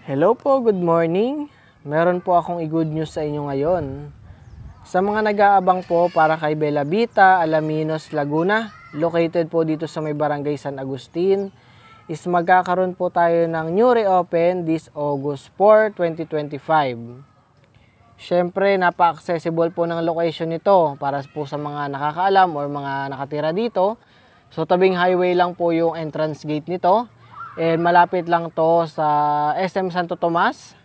Hello po, good morning. Meron po akong i-good news sa inyo ngayon. Sa mga nag-aabang po para kay Bella Vita, Alaminos, Laguna, located po dito sa may barangay San Agustin, is magkakaroon po tayo ng new reopen this August 4, 2025. Siyempre, napaka-accessible po ng location nito para po sa mga nakakaalam or mga nakatira dito. So, tabing highway lang po yung entrance gate nito. And malapit lang to sa SM Santo Tomas.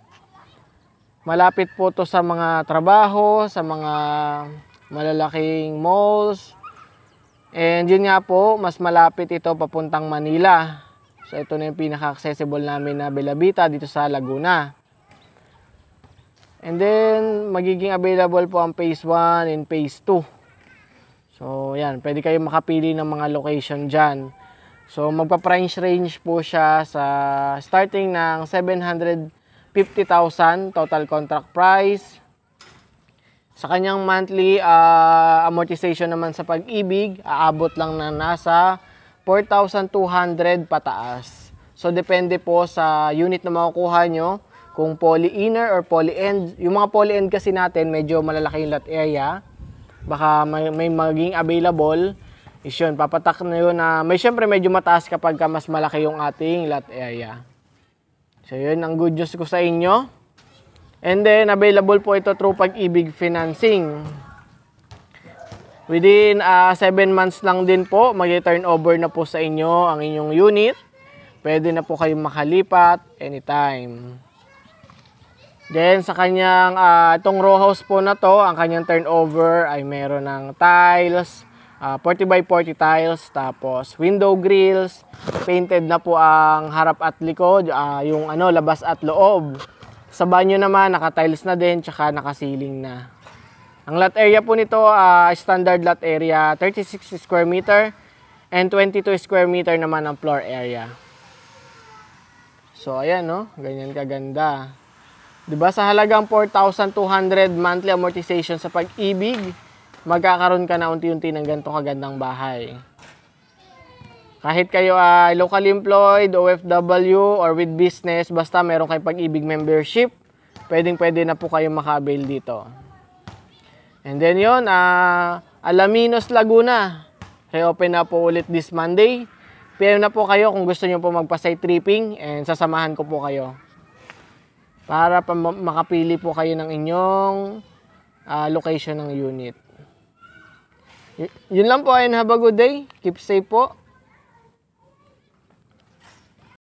Malapit po to sa mga trabaho, sa mga malalaking malls. And yun nga po, mas malapit ito papuntang Manila. So ito na yung pinaka-accessible namin na Bella Vita dito sa Laguna. And then magiging available po ang phase 1 and phase 2. So yan, pwede kayo makapili ng mga location dyan. So magpa-price range po siya sa starting ng 750,000 total contract price. Sa kanyang monthly amortization naman sa Pag-ibig, aabot lang na nasa 4,200 pataas. So depende po sa unit na makukuha nyo, kung poly-inner or poly-end. Yung mga poly-end kasi natin, medyo malalaki yung lot area. Baka may maging available. Is yun, papatak na yun na syempre medyo mataas kapag mas malaki yung ating lot area. So yun ang good news ko sa inyo. And then available po ito through Pag-ibig financing. Within 7 months lang din po, mag-turnover na po sa inyo ang inyong unit. Pwede na po kayong makalipat anytime. Then sa kanyang itong row house po na to, ang kanyang turnover ay meron ng tiles, 40 by 40 tiles, tapos window grills, painted na po ang harap at likod, yung labas at loob. Sa banyo naman, naka-tiles na din, tsaka naka-ceiling na. Ang lot area po nito, standard lot area, 36 square meter, and 22 square meter naman ang floor area. So ayan no, ganyan kaganda. Diba sa halagang 4,200 monthly amortization sa Pag-ibig, magkakaroon ka na unti-unti ng ganito kagandang bahay. Kahit kayo ay locally employed, OFW, or with business, basta meron kayo Pag-ibig membership, pwedeng-pwede na po kayo maka-avail dito. And then yun, Alaminos, Laguna. Re-open na po ulit this Monday. PM na po kayo kung gusto nyo po magpa-site tripping and sasamahan ko po kayo. Para makapili po kayo ng inyong location ng unit. Yun lang po and have a good day. Keep safe po.